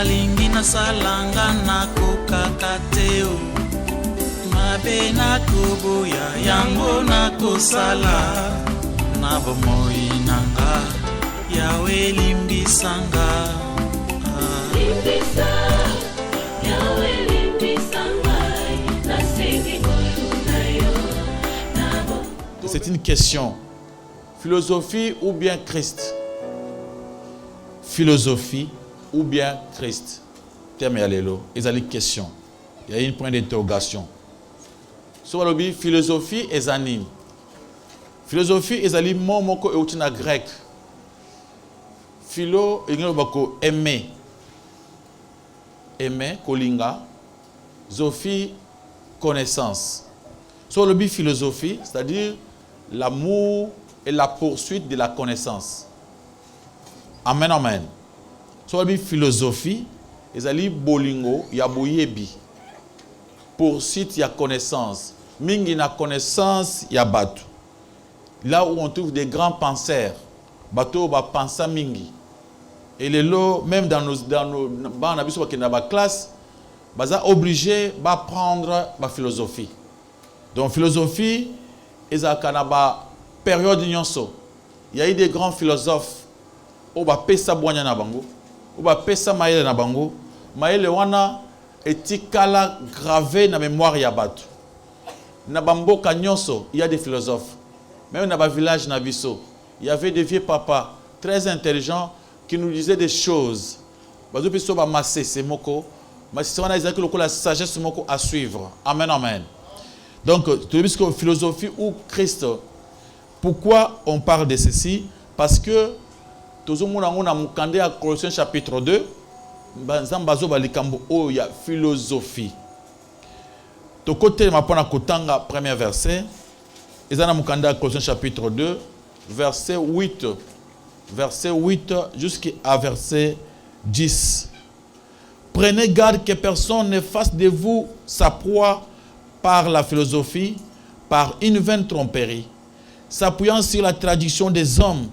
nalingi nasalanga nakokaka te o mabe nakoboya yango nakosala na bomoi nanga yawe limbisanga limbisa yawe limbisanga nasengi koluna yo nabo. C'est une question. Philosophie ou bien Christ? Philosophie ou bien Christ? Terme yalélo. Ils ont une question. Il y a une point d'interrogation. Sur le philosophie et anime. Philosophie et anime moko et outina grec. Philo et bako aimer. Aimer kolinga. Sophie connaissance. Sur le philosophie, c'est-à-dire l'amour et la poursuite de la connaissance. Amen, amen. Sur la philosophie, ils allaient bolingo, yaboyebi. Poursuite, ya connaissance. Mingi na connaissance, ya batu. Là où on trouve des grands penseurs, bateau ba pensa mingi. Et les lots, même dans nos classes, baza obligé ba prendre ba philosophie. Donc philosophie, ils ont kanaba période nyonso. Il y a eu des grands philosophes. On va pesa boanya na bango. On va pesa maele na bango. Maele wana etikala gravé na mémoire ya batu. Na bamboka nyonso, il y a des philosophes. Même dans le village na biso, il y avait des vieux papas très intelligents qui nous disaient des choses. Bazo biso ba massé c'est moko. Mais c'est wana izaki lokola sagesse moko à suivre. Amen amen. Donc, tu dis que philosophie ou Christ. Pourquoi on parle de ceci? Parce que tout le monde a mukande à Colossiens chapitre 2, banzambazo balikambo o ya philosophie. To côté ma pona kotanga premier verset, ezana mukande à Colossiens chapitre 2, verset 8 jusqu'à verset 10. Prenez garde que personne ne fasse de vous sa proie par la philosophie, par une vaine tromperie, s'appuyant sur la tradition des hommes,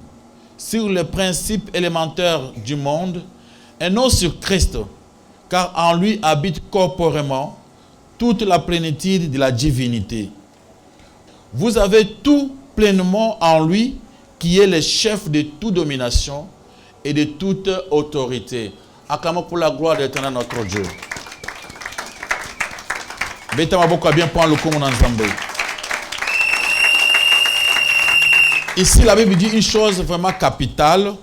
sur les principes élémentaires du monde, et non sur Christ, car en lui habite corporellement toute la plénitude de la divinité. Vous avez tout pleinement en lui, qui est le chef de toute domination et de toute autorité. Acclamons pour la gloire de l'Éternel notre Dieu. Ici, la Bible dit une chose vraiment capitale.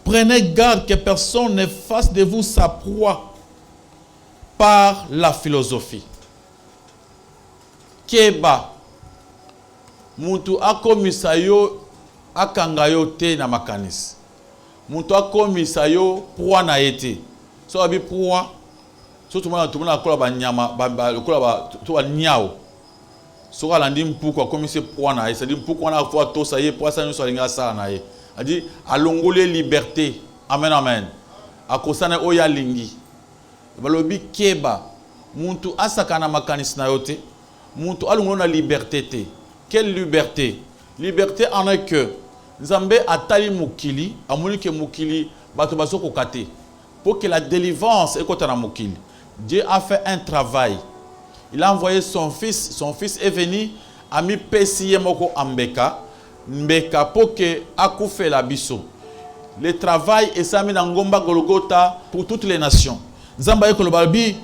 Prenez garde que personne ne fasse de vous sa proie par la philosophie. Keba, muntu akomisa yo akanga yo te na makanisi. Muntu akomisa yo proie na ete. So abi proie. Surtout tout le monde a kola ba nyama kola ba to ba nyao. So ala ndi mpuko akomisa proie na ete. C'est-à-dire mpuko na fois to ça y est proie ça nous solinga ça na ye. A dit alongole liberté. Amen amen. Akosana oya lingi. Balobi keba muntu asaka na makanisi na yote. Muntu alongona liberté te. Quelle liberté? Liberté en est que Nzambe atali mukili, amuni ke mukili bato bazoko kate. Pour que la délivrance ekota na mukili. Dieu a fait un travail. Il a envoyé son fils est venu a mis pesiye moko ambeka, mbeka pour que akoufe la biso. Le travail est sami na ngomba Golgotha pour toutes les nations. Nzamba yeko lobalbi,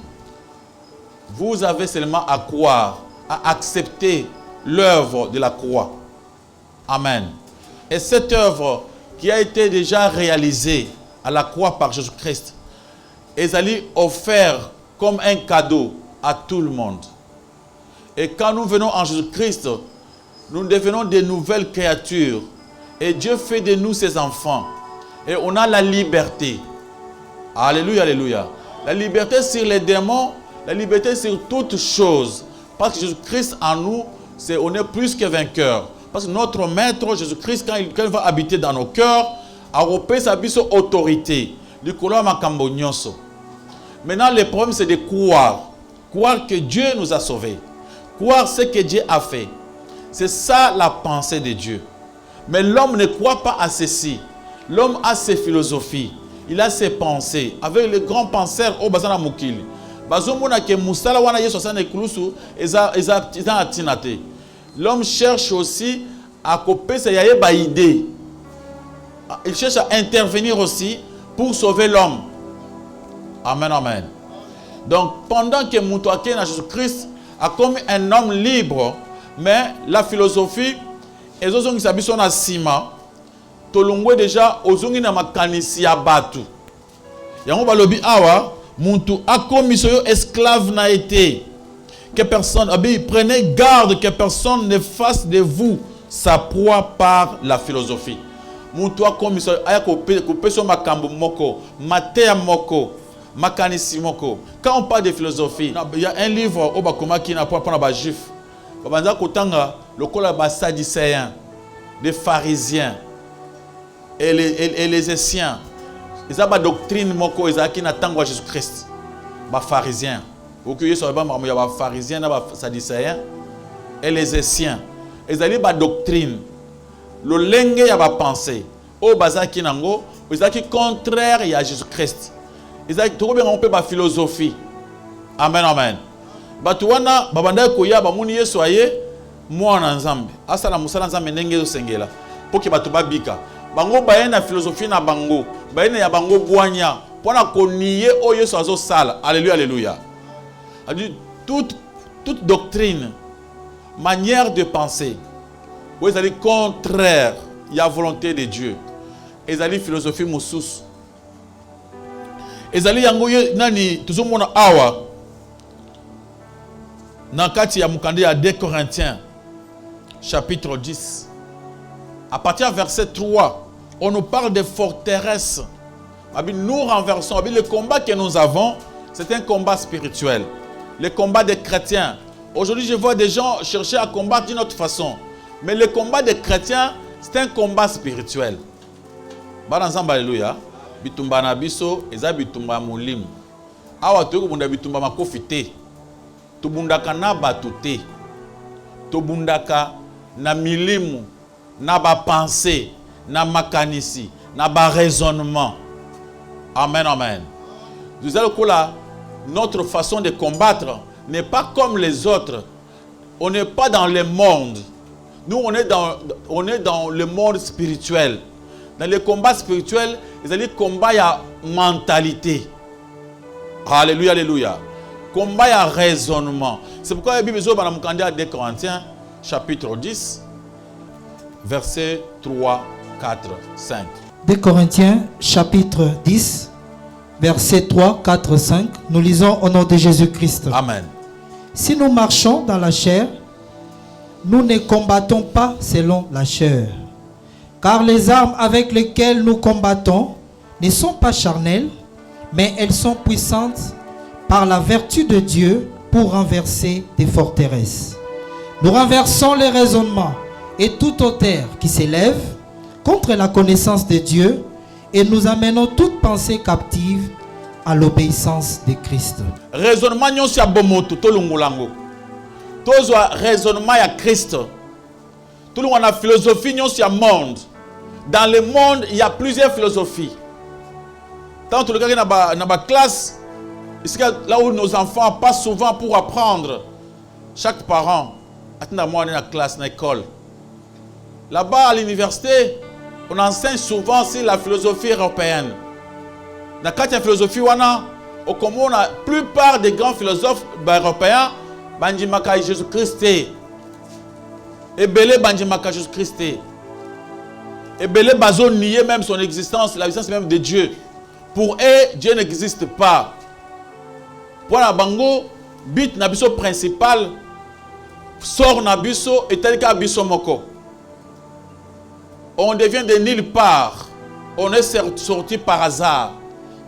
vous avez seulement à croire, à accepter l'œuvre de la croix. Amen. Et cette œuvre qui a été déjà réalisée à la croix par Jésus-Christ, est allée offerte comme un cadeau à tout le monde. Et quand nous venons en Jésus-Christ, nous devenons de nouvelles créatures. Et Dieu fait de nous ses enfants. Et on a la liberté. Alléluia, alléluia. La liberté sur les démons, la liberté sur toutes choses. Parce que Jésus-Christ en nous, on est plus que vainqueurs. Parce que notre Maître Jésus-Christ, quand il va habiter dans nos cœurs, a repris sa autorité. Maintenant, le problème, c'est de croire. Croire que Dieu nous a sauvés. Croire ce que Dieu a fait. C'est ça la pensée de Dieu. Mais l'homme ne croit pas à ceci. L'homme a ses philosophies. il a ses pensées. Avec les grands penseurs, au Bazana Mukili. Bazomona ke Moussala wana Yesu asana ekulusu, eza atinate. L'homme cherche aussi à couper sa yaeba idée. Il cherche à intervenir aussi pour sauver l'homme. Amen, amen. Donc, pendant que Moutouake na Jésus-Christ a comme un homme libre, mais la philosophie, et les gens qui s'habillent sur la cima, tolongwe déjà, aux gens na makanisi ya batu. Yango balobi awa, Moutou a commis esclave n'a été. Que personne, prenez garde que personne ne fasse de vous sa proie par la philosophie. Moutou a commis aya coupé sur makambo moko, matea moko, makanisi moko. Quand on parle de philosophie, il y a un livre au Bakoma qui n'a pas pour les juifs. Babanza kotanga le kola ba sadducéens, des pharisiens et les essiens. Ils ont une doctrine moko qui n'attend pas Jésus-Christ. Les pharisiens. Vous voyez sur les pharisiens, les sadducéens et les essiens. Ils ont une doctrine. Le lengue y a pas pensé. Au bazar qui nango, ils ont qui contraire à Jésus-Christ. Ils ont trop bien on peut pas philosophie. Amen, amen. Batuwana babanda koya ba muni Yesu aye moi na nzambe. Asa na musala nzambe ndenge zo sengela. Pour que batu babika. Bango baye na philosophie na bango. Baye na ya bango bwanya. Pona koniye o Yesu azo sala. Alléluia, alléluia. A dit toute doctrine, manière de penser, où ils allaient contraire à la volonté de Dieu. Ils allaient philosophie moussous. Ils allaient yangoye nani tout le monde awa. Nankati ya mukande ya 2 Corinthiens chapitre 10. À partir du verset 3, on nous parle de forteresses. Nous renversons. Le combat que nous avons, c'est un combat spirituel. Le combat des chrétiens. Aujourd'hui, je vois des gens chercher à combattre d'une autre façon. Mais le combat des chrétiens, c'est un combat spirituel. Baranzamba, alléluia. Bitumba na biso, eza bitumba mulimu. Awa toyo bunda bitumba makofite. Tobundaka na batute. Tobundaka na milimu, na ba pensée, na makanisi, na ba raisonnement. Amen, amen. Vous allez là, notre façon de combattre n'est pas comme les autres. On n'est pas dans le monde. Nous, on est dans le monde spirituel. Dans les combats spirituels, ils allaient combat à mentalité. Alléluia, alléluia. Combat à raisonnement. C'est pourquoi la Bible dit dans 2 Corinthiens, chapitre 10, versets 3, 4, 5. 2 Corinthiens, chapitre 10, versets 3, 4, 5. Nous lisons au nom de Jésus-Christ. Amen. Si nous marchons dans la chair, nous ne combattons pas selon la chair. Car les armes avec lesquelles nous combattons ne sont pas charnelles, mais elles sont puissantes par la vertu de Dieu pour renverser des forteresses. Nous renversons les raisonnements et toute hauteur qui s'élève contre la connaissance de Dieu et nous amenons toute pensée captive à l'obéissance de Christ. Raisonnement nyon si abomoto to lungulango. Tozwa raisonnement ya Christ. Tout le monde a philosophie nyon si monde. Dans le monde, il y a plusieurs philosophies. Tant que le gars dans ma classe, là où nos enfants passent souvent pour apprendre, chaque parent, attends moi dans la classe, dans l'école. Là-bas à l'université, on enseigne souvent sur la philosophie européenne. Dans la philosophie, on a la plupart des grands philosophes européens, Bandimaka Jésus-Christ, et Belé Bandimaka Jésus-Christ. Et Belé Bazo niait même son existence, l'existence même de Dieu. Pour eux, Dieu n'existe pas. Pour la Bango, bit nabiso principal, sort nabiso et tel qu'abiso moko. On devient de nulle part. On est sorti par hasard.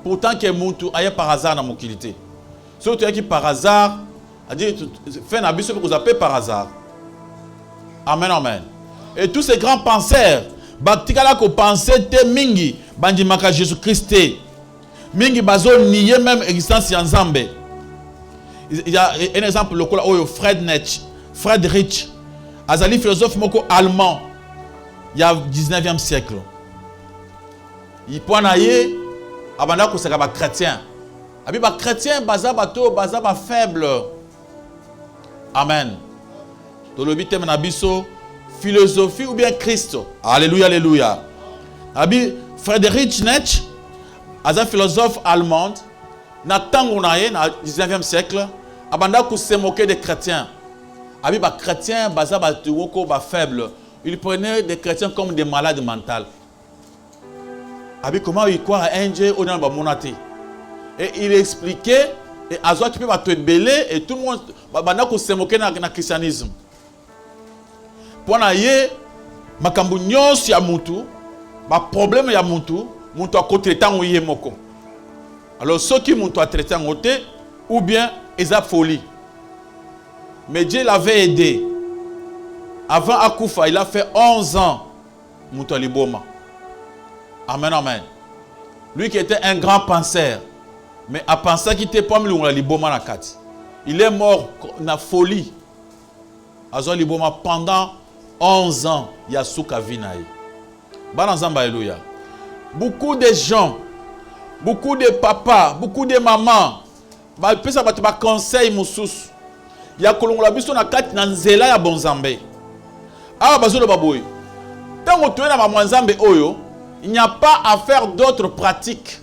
Pourtant, que Moutou aille par hasard dans mon qualité. Surtout qui par hasard, a dit, fait nabiso que vous appelez par hasard. Amen, amen. Et tous ces grands penseurs, Baktikala ko pensait te mingi, bandimaka Jésus-Christ. Mingi bazo nié même existence Yanzambe. Il y a un exemple local où Friedrich, Azali philosophe moko allemand, il y a 19e siècle. Il pointe abanda kosaka ba chrétien. Abi ba chrétien baza bato baza ba faible. Amen. Tolobi thème na biso philosophie ou bien Christ. Alléluia, alléluia. Abi Friedrich Nietzsche, un philosophe allemand, na tango na ye na 19e siècle, abanda ko se moquer des chrétiens. Abi ba chrétiens baza ba tuoko ba faible. Il prenait des chrétiens comme des malades mentaux. Abi comment il croit à un Dieu au dans ba monate. Et il expliquait et azo qui peut ba te belé et tout le monde banda ko se moquer na christianisme. Pona ye makambu nyos ya mutu, ba problème ya mutu a traité en yé moko. Alors ceux qui mutu a traité en côté ou bien ils ont folie. Mais Dieu l'avait aidé. Avant Akoufa, il a fait 11 ans mutu a liboma. Amen, amen. Lui qui était un grand penseur, mais à penser qu'il était pas mieux la liboma na kati. Il est mort na folie. Azo liboma pendant 11 ans, il y a souka vinaï. Banazamba alléluia. Beaucoup de gens, beaucoup de papas, beaucoup de mamans, ba pesa ba conseil mususu. Ya kolongola biso na kati na nzela ya bonzambe. Ah bazolo baboy. Tango tu es na mwanzambe oyo, il n'y a pas à faire d'autres pratiques.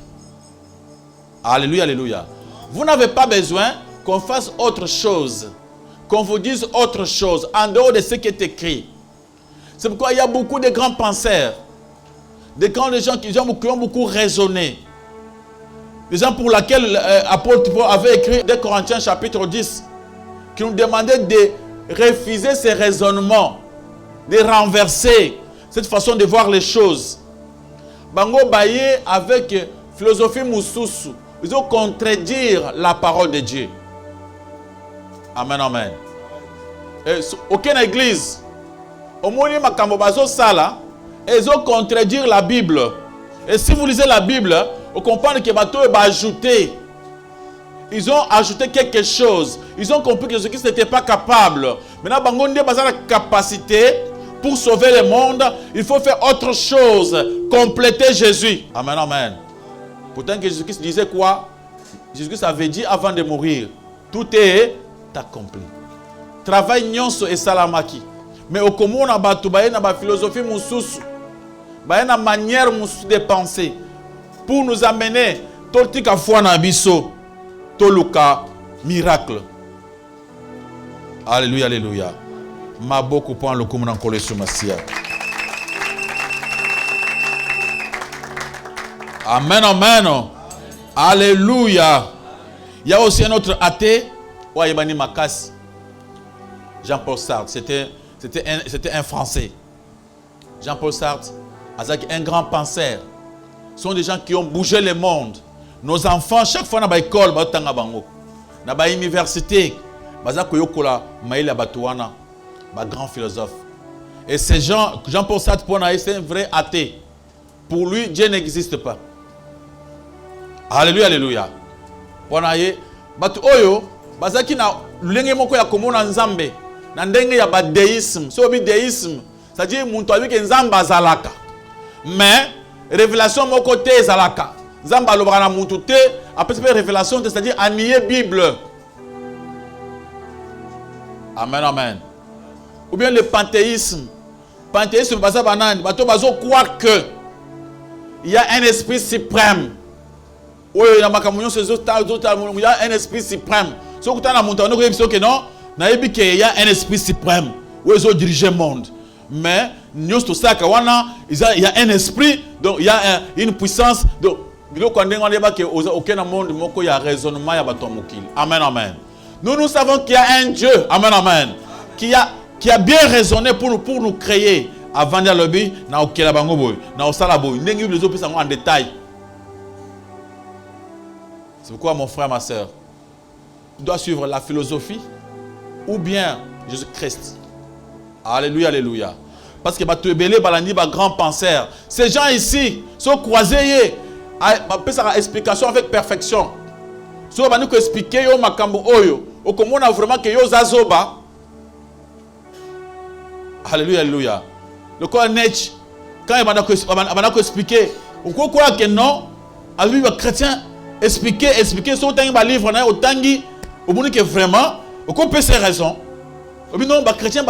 Alléluia, alléluia. Vous n'avez pas besoin qu'on fasse autre chose, qu'on vous dise autre chose en dehors de ce qui est écrit. C'est pourquoi il y a beaucoup de grands penseurs, des grands gens qui ont beaucoup raisonné. Les gens pour lesquels l'apôtre Paul avait écrit 2 Corinthiens chapitre 10, qui nous demandaient de refuser ces raisonnements, de renverser cette façon de voir les choses. Bango Baye avec philosophie Moussousou, ils ont contredire la parole de Dieu. Amen, amen. Et aucune église, au moins makambo bazo sala, ils ont contredire la Bible. Et si vous lisez la Bible, vous comprenez que bateau est ajouté. Ils ont ajouté quelque chose. Ils ont compris que Jésus-Christ n'était pas capable. Maintenant, bangonde baza la capacité pour sauver le monde. Il faut faire autre chose, compléter Jésus. Amen, amen. Pourtant que Jésus-Christ disait quoi? Jésus-Christ avait dit avant de mourir, tout est accompli. Travail nyonso et salamaki. Mais au commun na batu baye na ba philosophie mususu. Baye na manière mususu de penser pour nous amener totika foi na biso toluka miracle. Alléluia, alléluia. Maboko point le commun en collection masia. Amen, amen. Alléluia. Il y a aussi un autre athée, Wayebani Makas, Jean-Paul Sartre. C'était un Français. Jean-Paul Sartre, un grand penseur. Ce sont des gens qui ont bougé le monde. Nos enfants, chaque fois dans l'école, dans l'université, grand philosophe. Et ces gens, Jean-Paul Sartre, c'est un vrai athée. Pour lui, Dieu n'existe pas. Alléluia, alléluia. Ponaye, batu oyo, bazaki na lenge moko ya komona nzambe, na ndenge ya déisme. So bi déisme, c'est-à-dire muntu abike nzamba azalaka. Mais révélation moko te ezalaka. Nzamba alobaka na muntu te, après cette révélation, c'est-à-dire anier Bible. Amen, amen. Ou bien le panthéisme. Panthéisme, baza banane, bato bazo croire que il y a un esprit suprême. Oui, il y a un esprit suprême. Si vous avez il y a un esprit suprême. Oui, ils ont dirigé le monde. Mais il y a un esprit, donc il y a une puissance. Donc, il y a aucun monde il y a raisonnement. Amen, amen. Nous savons qu'il y a un Dieu. Amen, amen. Qui a bien raisonné pour nous créer. Avant de lobby, na okela bango boy, na osala boy, ndengi les autres en détail. C'est pourquoi mon frère, ma soeur, tu dois suivre la philosophie ou bien Jésus-Christ. Alléluia, alléluia. Parce que tu es belé, balani, grand penseur. Ces gens ici sont croisés, ils ont explication avec perfection. Si on va nous expliquer yo makambo oyo, au comment on a vraiment que yo zazoba. Alléluia, alléluia. Le corps Nietzsche, quand il m'a expliqué, on croit que non, Alors, les chrétiens expliquer, sur le livre, au monde que vraiment, on peut ces raisons. Non, les chrétiens,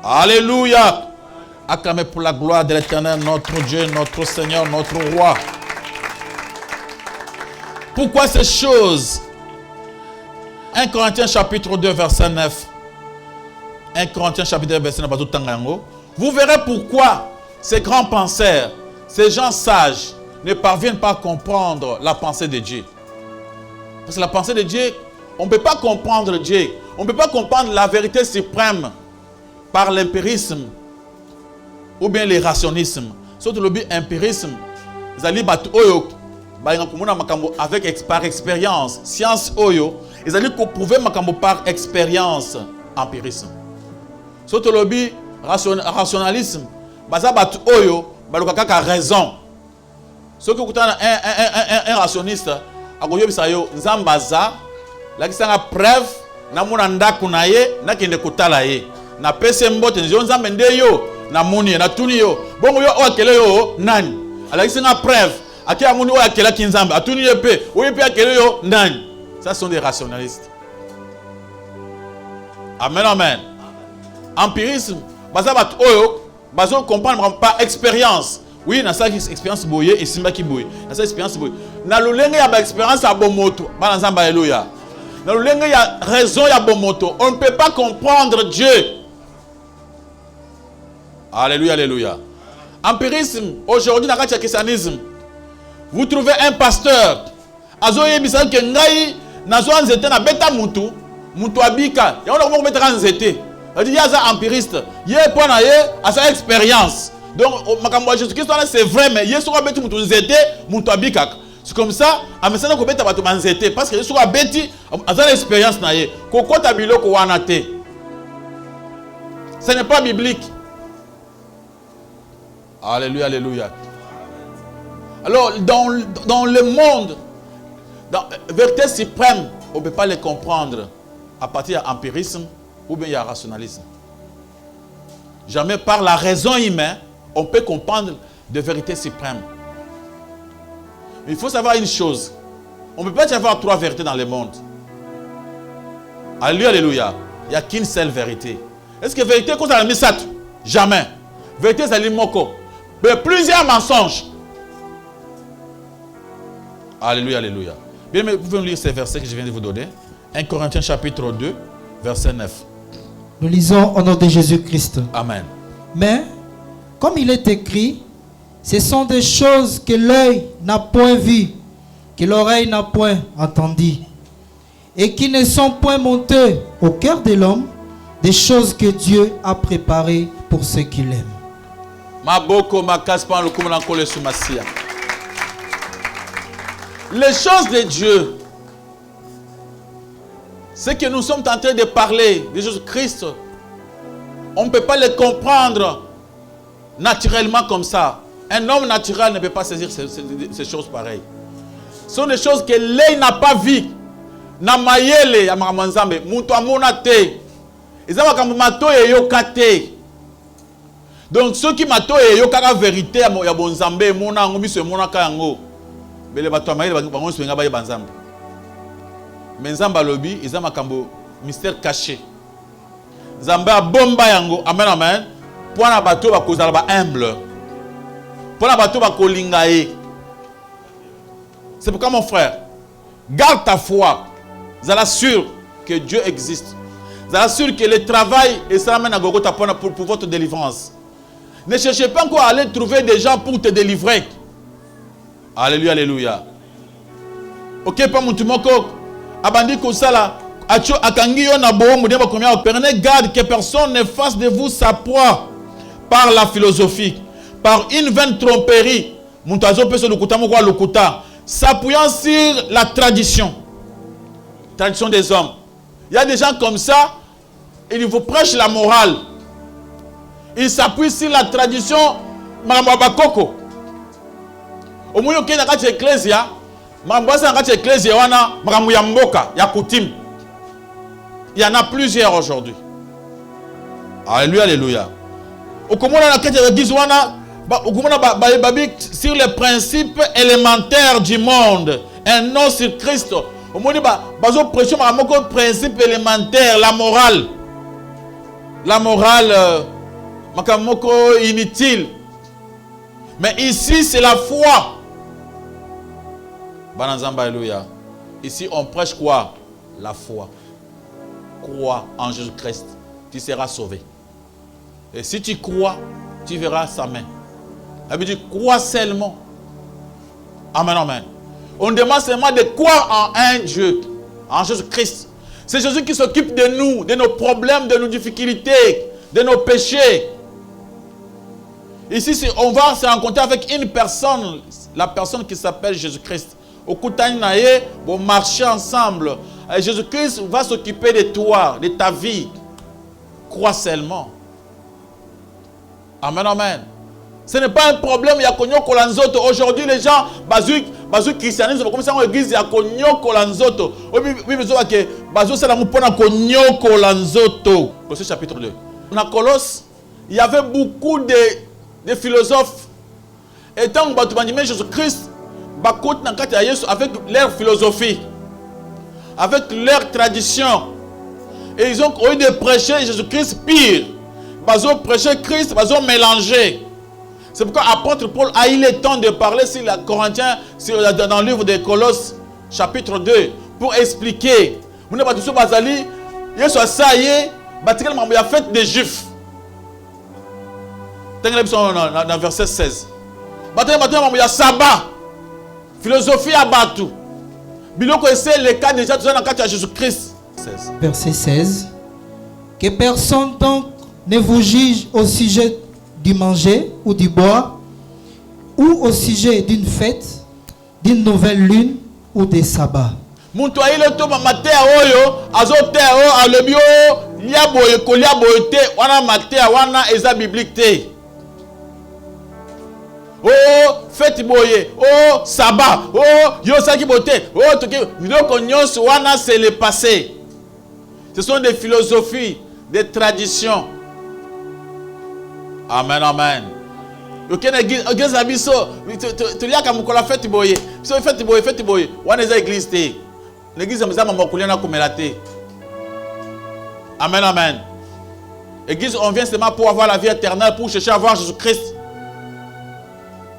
alléluia. Acclamez pour la gloire de l'Éternel, notre Dieu, notre Seigneur, notre Roi. Pourquoi ces choses? 1 Corinthiens chapitre 2, verset 9. 1 Corinthiens chapitre 2, verset 9. Vous verrez pourquoi ces grands penseurs, ces gens sages, ne parviennent pas à comprendre la pensée de Dieu. Parce que la pensée de Dieu, on ne peut pas comprendre Dieu. On ne peut pas comprendre la vérité suprême par l'empirisme ou bien le rationnisme. Surtout le empirisme, avec par expérience, science oyo, ils allaient prouver par expérience, empirisme. Surtout le rationalisme, oyo, raison. Ce que un rationniste, Nzambaza, la qui a preuve, na munanda kunaye, na kinde kutala ye, na pese mbote nzambe ndeyo, na muni, na tuni yo, bongo yo akele yo nani, la qui a preuve, aki amuni o akela kinzambe, atuni ye pe, o ye pe akele yo nani. Ça sont des rationalistes. Amen, amen. Empirisme, baza bat oyo, bazo comprendre par expérience. Oui, dans sa expérience boye et simba ki boye. Dans sa expérience boye. Na lolenge ya ba expérience à bomoto. Ba nzamba alléluia. Na lolenge ya raison ya bomoto. On ne peut pas comprendre Dieu. Alléluia, alléluia. Empirisme, aujourd'hui dans le christianisme, vous trouvez un pasteur. Azo yebisa ke ngai nazo nzete na beta mutu, mutu abika. Ya on ko mettre nzete. Il y a un empiriste. Il y a sa expérience. Donc, Jésus-Christ, c'est vrai, mais il y a c'est comme ça, parce que il y a l'expérience. Ce n'est pas biblique. Alléluia, alléluia. Alors, dans le monde, dans la vérité suprême, on ne peut pas les comprendre à partir de l'empirisme ou bien il y a rationalisme. Jamais par la raison humaine, on peut comprendre de vérité suprême. Mais il faut savoir une chose. On ne peut pas y avoir trois vérités dans le monde. Alléluia, alléluia. Il n'y a qu'une seule vérité. Est-ce que vérité, quand ça a mis ça? Jamais. Vérité, c'est l'imoko. Mais plusieurs mensonges. Alléluia, alléluia. Bien, mais vous pouvez lire ces versets que je viens de vous donner. 1 Corinthiens chapitre 2, verset 9. Nous lisons au nom de Jésus-Christ. Amen. Mais, comme il est écrit, ce sont des choses que l'œil n'a point vues, que l'oreille n'a point entendues, et qui ne sont point montées au cœur de l'homme, des choses que Dieu a préparées pour ceux qui l'aiment. Les choses de Dieu, ce que nous sommes en train de parler, de Jésus-Christ, on ne peut pas les comprendre naturellement comme ça. Un homme naturel ne peut pas saisir ces choses pareilles. Ce sont des choses que l'œil n'a pas vues. Na mayele ya mamanzambe, mutu amona te. Ezama kama mato yoka te. Donc ceux qui mato yoka la vérité ya bonzambe mona ngomi se mona ka yango. Bele bato amayele bango swenga ba banzambe. Mais nzamba lobi ezama kambo mystère caché. Zamba bomba yango. Amen, amen. Pour na bato ba kozala ba humble. Pour na bato ba kolingae. C'est pourquoi mon frère, garde ta foi. Zala sûr que Dieu existe. Zala sûr que le travail et ça amène à Gogota pour votre délivrance. Ne cherchez pas encore à aller trouver des gens pour te délivrer. Alléluia, alléluia. Ok, pas mon tumoko. Abandi kosala. Acho akangi yo na bo mudeba komia. Prenez garde que personne ne fasse de vous sa proie par la philosophie, par une vaine tromperie. Muntazo peso lukuta moko lukuta. S'appuyant sur la tradition des hommes. Il y a des gens comme ça, ils vous prêchent la morale. Ils s'appuient sur la tradition Marambabakoko. Au moins, il y a une ecclésia, il y en a plusieurs aujourd'hui. Alléluia, alléluia. Au comment on a l'église, sur les principes élémentaires du monde, un nom sur Christ. Au monde, bazo prêcher un principe élémentaire, la morale. La morale, makamoko inutile. Mais ici, c'est la foi. Bananzamba, alléluia. Ici, on prêche quoi? La foi. Crois en Jésus-Christ, tu seras sauvé. Et si tu crois, tu verras sa main. Elle veut dire, crois seulement. Amen, amen. On demande seulement de croire en un Dieu, en Jésus-Christ. C'est Jésus qui s'occupe de nous, de nos problèmes, de nos difficultés, de nos péchés. Ici, on va se rencontrer avec une personne, la personne qui s'appelle Jésus-Christ. Au Koutanaïe, vous marchez ensemble. Et Jésus-Christ va s'occuper de toi, de ta vie. Crois seulement. Amen, amen. Ce n'est pas un problème, il y a Konyo Kolanzoto. Aujourd'hui, les gens, bazu christianisme, comme ça, on église, il y a Konyo Kolanzoto. Oui, mais que bazu, c'est la moupona Konyo Kolanzoto. Colosse chapitre 2. Dans Colosse, il y avait beaucoup de philosophes. Et tant que Jésus-Christ, avec leur philosophie, avec leur tradition. Et ils ont eu de prêcher Jésus-Christ pire. Ils ont prêché Christ, ils ont mélangé. C'est pourquoi l'apôtre Paul a eu le temps de parler sur la Corinthiens, dans le livre de Colosses, chapitre 2, pour expliquer. Il y a fait des Juifs. Dans verset 16. Il y a sabbat. Philosophie à Batou. Biloko c'est le cas déjà dans le cas de Jésus-Christ. Verset 16. Que personne donc ne vous juge au sujet du manger ou du boire, ou au sujet d'une fête, d'une nouvelle lune ou des sabbats. Muntu aile to matea oyo azotea o alebio liaboye koliaboye te wana matea wana eza biblique te. Oh fête boye, oh sabbat, oh yosaki bote, oh toki miloko nyonso wana c'est le passé. Ce sont des philosophies, des traditions. Amen, amen. Ok, l'église abisso, tu lis à Kamukola fête boye, fête boye, wana eza église te. L'église amza mamokulia na kumelate. Amen, amen. L'église, on vient seulement pour avoir la vie éternelle, pour chercher à voir Jésus-Christ.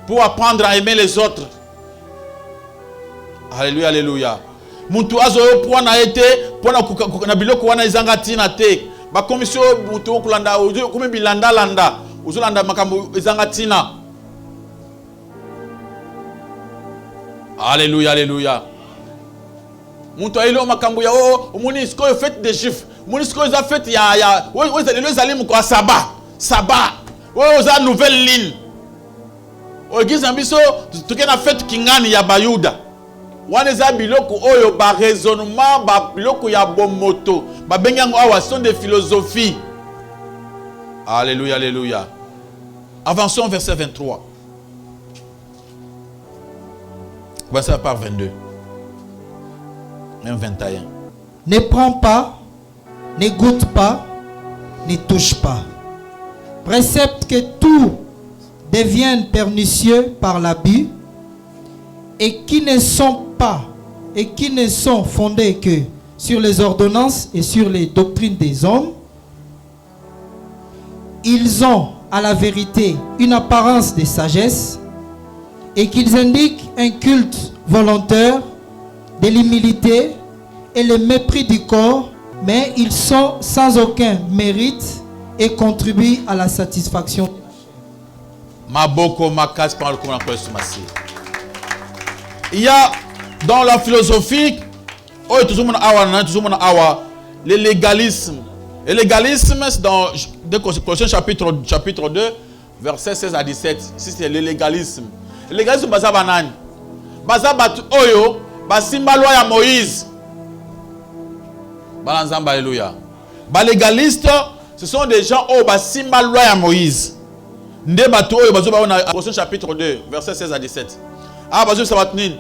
Pour apprendre à aimer les autres. Alléluia, alléluia. Muntu azoyo pour na été, pour na biloko wana izanga tina te. Ba commission mutu okulanda ozo comme bilanda landa. Ozolanda makambo izanga tina. Alléluia, alléluia. Muntu ailo makambo ya omoni sko fête des Juifs. Moni sko za fête ya les alim ko sabbat. Sabbat. Oza nouvelle ligne. Ogize ambiso tukena fête kingani ya bayuda. Waneza biloko oyo ba raisonnement ba biloko ya bomoto. Ba benyango awa sont des philosophies. Alléluia, alléluia. Avançons verset 23. Verset par 22. Même 21. Ne prends pas, ne goûte pas, ne touche pas. Précepte que tout deviennent pernicieux par l'abus et qui ne sont fondés que sur les ordonnances et sur les doctrines des hommes. Ils ont à la vérité une apparence de sagesse et qu'ils indiquent un culte volontaire de l'humilité et le mépris du corps, mais ils sont sans aucun mérite et contribuent à la satisfaction. Il y a dans la philosophie le légalisme. Le légalisme, c'est dans Colossiens chapitre 2, versets 16 à 17. Si c'est le légalisme. Le légalisme, c'est banane. Bazabatu oyo, basimba loi ya Moïse. Balanzamba, alléluia. Légaliste, ce sont des gens qui basimba loi ya Moïse. Nde batu oyo bazo ba na Colossiens chapitre 2, versets 16 à 17. Ah, bazo sabatnin.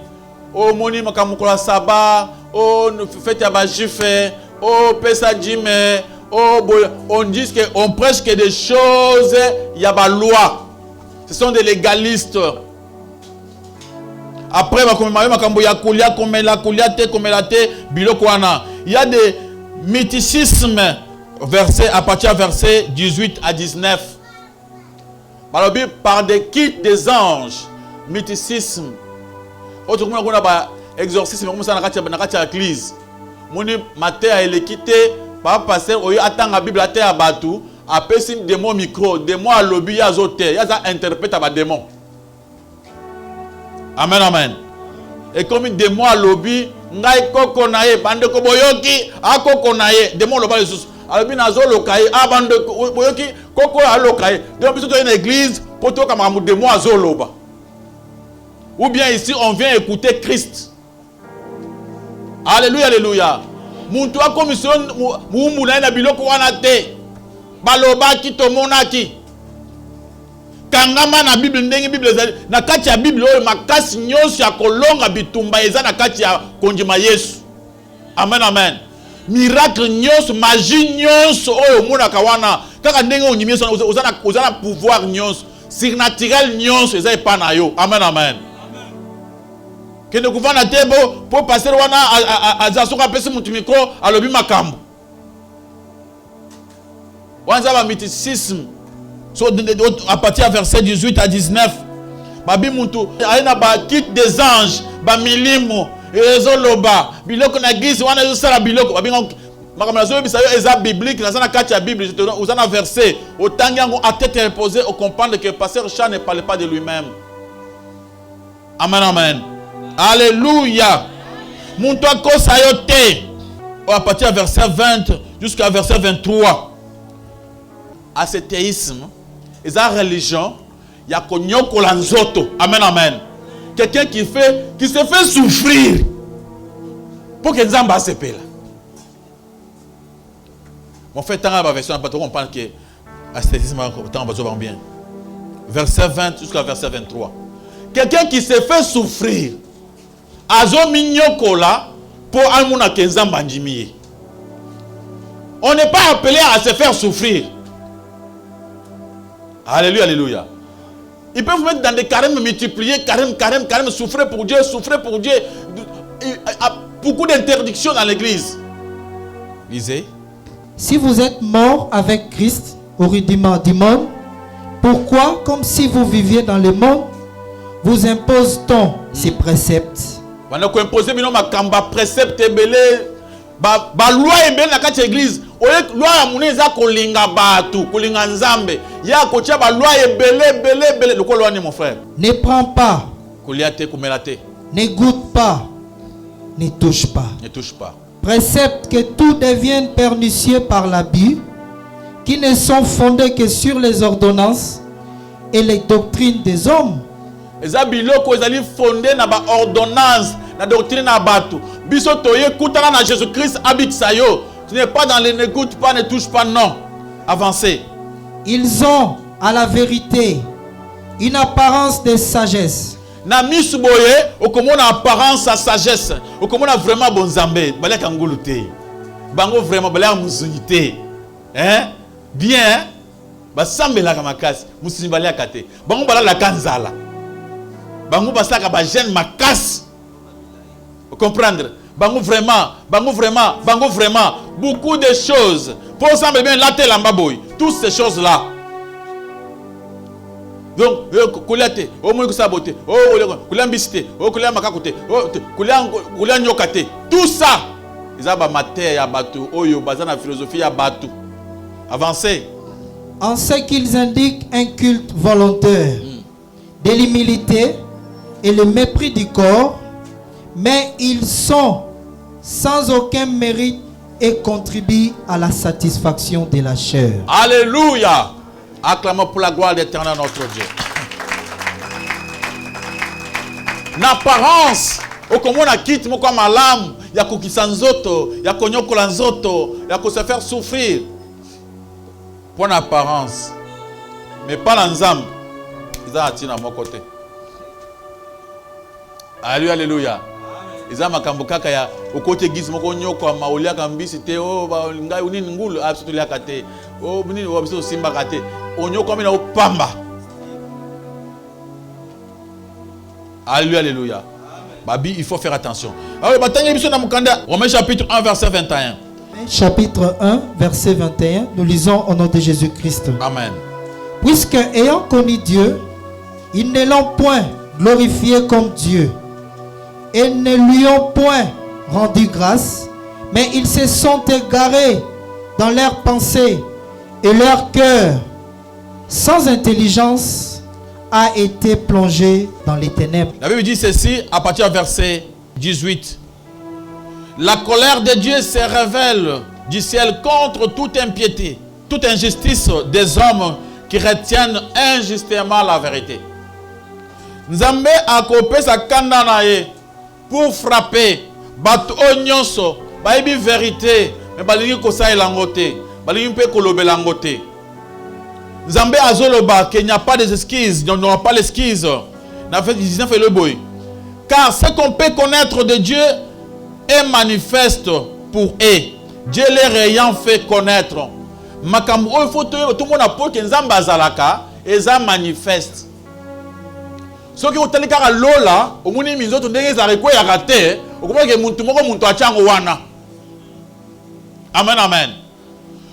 Oh, moni makamukola saba, oh, fête ya ba juif, oh, pesa djime. Oh, on dit qu'on prêche que des choses, il y a la loi. Ce sont des légalistes. Après, il y a des mythicismes à partir du verset 18 à 19. Par des kits des anges, mythicisme. Autrement, on a exorcisme comme ça dans l'église. Mon matin a été quitté par pasteur au attend la Bible à terre à Batou, a pessim démon micro, démon à lobby à zoté, il y a ça interprète à démon. Amen amen. Et comme une démon à lobby, ngai koko nae bande ko boyoki a koko nae démon loba Jesus. Alors bien nazo lokaye a bande boyoki koko a lokaye. Donc biso to une église pour to comme un démon à zoloba. Ou bien ici on vient écouter Christ. Alléluia, alléluia. Muntu a commission muumuna na biloko wana te. Baloba ki to monaki. Kangama na Bible ndenge Bible na kati ya Bible oyo makasi nyonso ya kolonga bitumba eza na kati ya konjima Yesu. Amen amen. Miracle nyonso, magie nyonso oyo monaka wana kaka ndenge onyimi nyonso ozana pouvoir nyonso, surnaturel nyonso eza epa na yo. Amen amen. Kende kuvana tebo po passer wana azasoka pesi mutu micro alobi makambo. Wanza ba mythicisme. So, à partir du verset 18 à 19, babi muntu aina ba kit des anges, ba milimo, ezoloba, biloko na gisi wana ezosala biloko, babi makamala zo bisayo eza biblique na sana kati ya Bible, uzana verset, otangi yango à tête reposée au comprendre que pasteur Chan ne parle pas de lui-même. Amen amen. Alléluia. Muntu akosa yo te. À partir du verset 20 jusqu'à verset 23. Ascétisme. Et la religion, il y a konyoko lanzoto. Amen, amen. Quelqu'un qui se fait souffrir pour que Nzamba se paie là. On fait tant la version, on parle que ascétisme va bien. Verset 20 jusqu'à verset 23. Quelqu'un qui se fait souffrir, azo minyoko là pour almuna ke Nzamba njimiye. On n'est pas appelé à se faire souffrir. Alléluia, alléluia. Ils peuvent vous mettre dans des carèmes multipliés, carême, souffrir pour Dieu. Il y a beaucoup d'interdictions dans l'église. Lisez. Si vous êtes mort avec Christ au rudiment du monde, pourquoi, comme si vous viviez dans le monde, vous impose-t-on ces préceptes? On a imposé ma kamba précepte belé, ba loi et belé na kati église. Loi ya muneza kolinga batu, kolinga nzambe. Ya kotia ba loi et belé. Loko loi ni mon frère. Ne prends pas. Koliate kumelate. Ne goûte pas. Ne touche pas. Ne touche pas. Précepte que tout devienne pernicieux par l'abus, qui ne sont fondés que sur les ordonnances et les doctrines des hommes. Eza biloko ezali fondé na ba ordonnance, na doctrine na batu. Biso toye kutana na Jésus-Christ abitsa yo. Tu n'es pas dans les n'écoute pas, ne touche pas, non. Avancez. Ils ont à la vérité une apparence de sagesse. Na misuboye, okomona apparence à sagesse. Okomona vraiment bon zambé. Balak angulute. Bango vraiment balak muzunite. Hein? Bien. Ba sambela kamakasi. Musuni balak kate. Bango balak la kanzala. Bango basaka ba jeune makasi. Vous comprendre? Bango vraiment. Beaucoup de choses. Pour ça, bien la telle boy. Toutes ces choses-là. Donc, koulate, au moins que ça beauté, koulambisité, koulambakakote, koulanyokate. Tout ça. Ils ont matière ya batu, oyo bazana philosophie ya batu. Avancez. En ce qu'ils indiquent un culte volontaire, de l'humilité et le mépris du corps, mais ils sont sans aucun mérite et contribuent à la satisfaction de la chair. Alléluia. Acclamons pour la gloire de l'Éternel notre Dieu. L'apparence, comme on a quitté, comme l'âme, il y a kukisanzoto, il y a konyokolanzoto, il y a se faire souffrir. Pour l'apparence, mais pas l'ensemble. Ils ont attiré à mon côté. Alléluia, alléluia. Ils ont makambo kaka ya okote giz moko nyoko maolia kambisi te o ba ngai unini ngulu absolument kate o bunini wa biso simba kate onyoko mina opamba Alléluia, alléluia. Babi, il faut faire attention. Alors, Romains chapitre 1, verset 21. Chapitre 1, verset 21. Nous lisons au nom de Jésus-Christ. Amen. Puisque, ayant connu Dieu, ils ne l'ont point glorifié comme Dieu et ne lui ont point rendu grâce, mais ils se sont égarés dans leurs pensées et leur cœur, sans intelligence, a été plongé dans les ténèbres. La Bible dit ceci à partir du verset 18. La colère de Dieu se révèle du ciel contre toute impiété, toute injustice des hommes qui retiennent injustement la vérité. Nzambe a coupé sa kandanaye pour frapper bato onyonso baibi vérité mais balingi kosa elangote balingi pe kolobelangote. Nzambe azoloba qu'il n'y a pas d'excuses, il n'y aura pas l'excuse. Car ce qu'on peut connaître de Dieu est manifeste pour eux. Dieu les ayant fait connaître. Makambo il faut tout le monde a pour que Nzambe azalaka et ça manifeste. Ce qui est ka lola, au moni minzoto ndenge za rekwe ya kate, okomona ke muntu moko muntu achango wana. Amen amen.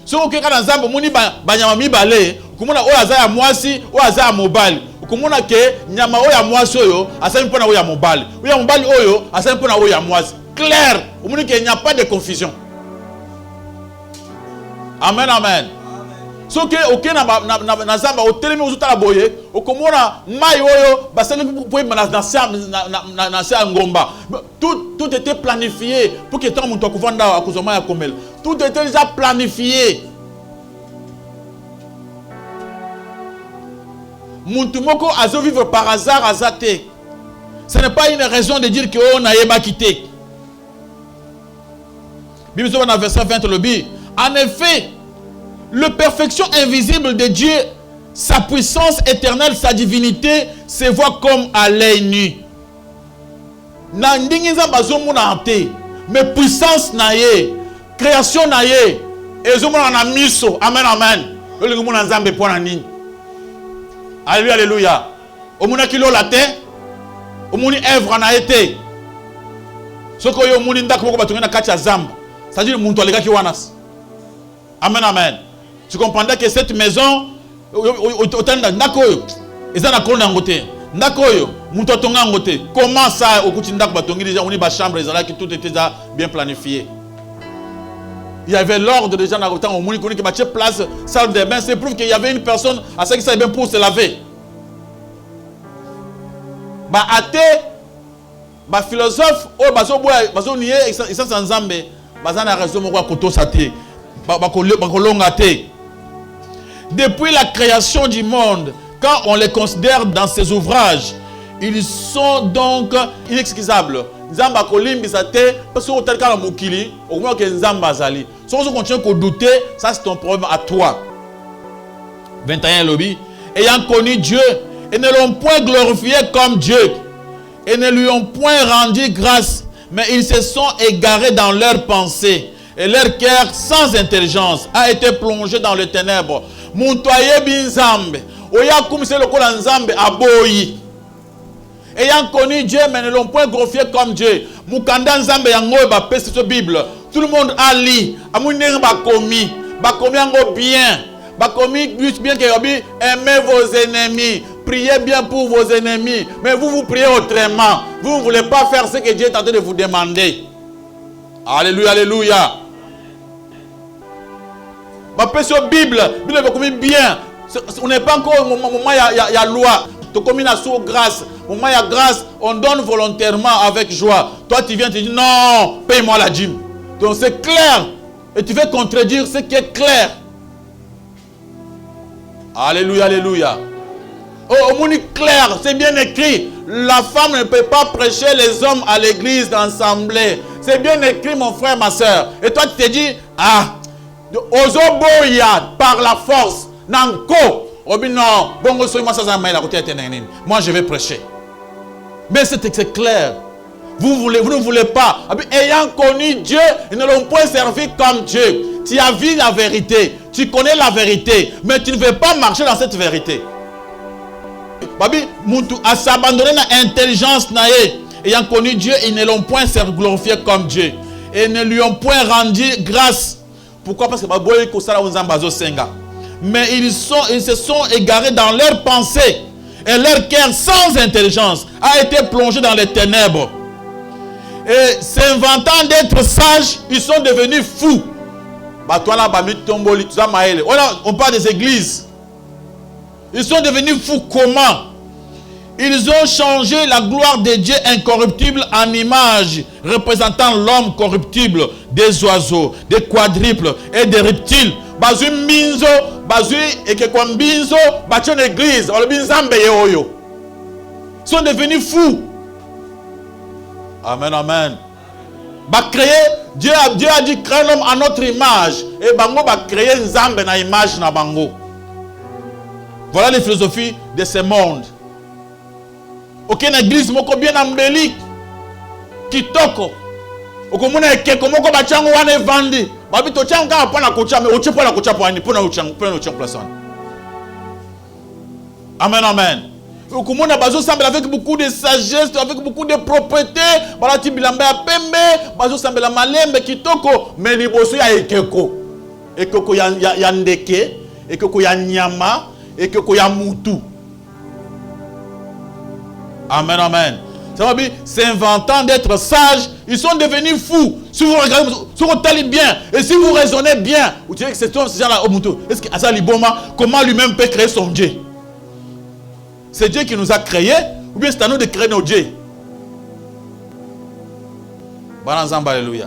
Ce qui est ka Nzambe moni banyama mibale, okomona oyo aza ya mwasi, oyo aza ya mobali. Okomona ke nyama oyo ya mwasi oyo asali mpona oyo ya mobali. Oyo ya mobali oyo asali mpona oyo ya mwasi. Clair, omoni ke il n'y a pas de confusion. Amen amen. So que aucun na zamba otelemi ozutala boye okomona mai oyo basali pour na sa ngomba. Tout était planifié pour que tant muntu akuvanda akuzoma ya komela. Tout était déjà planifié. Muntu moko azo vivre par hasard azate. Ce n'est pas une raison de dire que on a yeba quitté. Bible dans verset 20 le dit. En effet, la perfection invisible de Dieu, sa puissance éternelle, sa divinité, se voit comme à l'œil nu. Mais puissance na ye, création na ye, et na miso. Amen, amen. Alléluia, alléluia. Omuna kilo la terre, omuni œuvre na été. Ce que yo omuni ndako moko batonga na kati ya zamba. C'est-à-dire muntu aleka ki wanas. Amen, amen. Tu comprendrais que cette maison, comment ça, on y chambre, tout était bien planifié. Il y avait l'ordre des gens dans le temps, on a place, salle de bain, c'est prouve qu'il y avait une personne à ce qui savait bien pour se laver. Bah, athée, bah, philosophe, oh, bah, so nié, ils sont sans zambe, bah, ça n'a raison, moi, koto sate, bah, kolongate. Depuis la création du monde, quand on les considère dans ses ouvrages, ils sont donc inexcusables. Nzamba kolimbi sate parce que tel cas mokili, au moins que nzamba zali. Si on continue à douter, ça c'est ton problème à toi. 21 lobby, ayant connu Dieu et ne l'ont point glorifié comme Dieu et ne lui ont point rendu grâce, mais ils se sont égarés dans leurs pensées et leur cœur sans intelligence a été plongé dans les ténèbres. Muntoye binzambe, oya kumise lokola nzambe aboyi. Ayant connu Dieu, mais ne l'ont point glorifié comme Dieu. Mukanda nzambe yango ba pese cette Bible. Tout le monde a lu. Amunere bakomi yango bien. Bakomi bien que yobi aimez vos ennemis. Priez bien pour vos ennemis. Mais vous priez autrement. Vous ne voulez pas faire ce que Dieu est en train de vous demander. Alléluia, alléluia. Ma personne Bible est comme bien. On n'est pas encore au moment où il y a loi. Tu commis la sous grâce. Au moment où il y a grâce, on donne volontairement avec joie. Toi, tu viens, tu dis non, paye-moi la dîme. Donc c'est clair. Et tu veux contredire ce qui est clair. Alléluia, alléluia. Oh, au monde clair, c'est bien écrit. La femme ne peut pas prêcher les hommes à l'église d'assemblée. C'est bien écrit, mon frère, ma soeur. Et toi, tu te dis, ah, par la force, nanko, moi je vais prêcher. Mais c'est clair. Vous ne voulez pas. Ayant connu Dieu, ils ne l'ont point servi comme Dieu. Tu as vu la vérité, tu connais la vérité, mais tu ne veux pas marcher dans cette vérité. babi muntu a s'abandonné na intelligence na ye. Ayant connu Dieu, ils ne l'ont point glorifié comme Dieu. Et ne lui ont point rendu grâce. Pourquoi? Parce que baboy ko sala onzamba zo senga. Mais ils se sont égarés dans leurs pensées. Et leur cœur sans intelligence a été plongé dans les ténèbres. Et s'inventant d'être sages, ils sont devenus fous. On parle des églises. Ils sont devenus fous. Comment? Ils ont changé la gloire de Dieu incorruptible en image représentant l'homme corruptible, des oiseaux, des quadruples et des reptiles. Bazu minzo, bazu ekekwambinzo, bachon église, ils sont devenus fous. Amen, amen. Dieu a dit créer l'homme à notre image. Et bango va créer une zambe na image na bango. Voilà les philosophies de ce monde. Aucune église moko bien embellie. Kitoko. Okomuna ekeko moko bachango wana evandi. Babi to changa pa na kocha me oche pa na kocha pa ni pona ochang place. Amen, amen. Okomuna bazo sambela avec beaucoup de sagesse, avec beaucoup de propreté. Balati bilamba ya pembe, bazo sambela malembe kitoko, mais liboso ya ekeko. Ekeko ya ndeke, ekeko ya nyama, ekeko ya mutu. Amen, amen. Ça va bien, s'inventant d'être sages, ils sont devenus fous. Si vous regardez, si vous allez bien, et si vous raisonnez bien, vous direz que c'est ce genre-là, est-ce que Asa Liboma, comment lui-même peut créer son Dieu? C'est Dieu qui nous a créés, ou bien c'est à nous de créer nos dieux? Alléluia.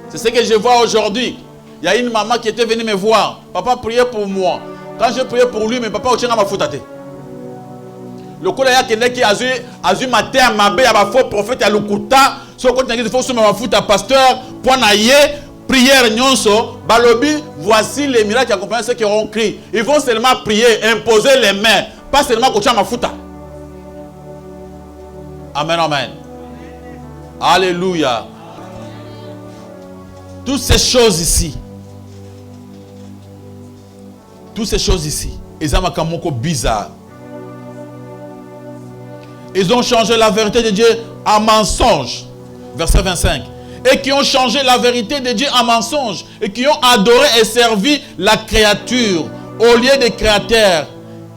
C'est ce que je vois aujourd'hui. Il y a une maman qui était venue me voir. Papa priait pour moi. Quand je priais pour lui, mais papa au tient ma faute. Le coup là qui a eu ma terre, ma belle, ma faux prophète, à l'Okuta, ce côté il faut se ma foot à pasteur, point naïe, prière nyonso, balobi, voici les miracles qui accompagnent ceux qui auront crié. Ils vont seulement prier, imposer les mains, pas seulement coacher ma foot. Amen, amen. Alléluia. Toutes ces choses ici, ils ont un bizarre. Ils ont changé la vérité de Dieu en mensonge. Verset 25. Et qui ont changé la vérité de Dieu en mensonge. Et qui ont adoré et servi la créature au lieu du Créateur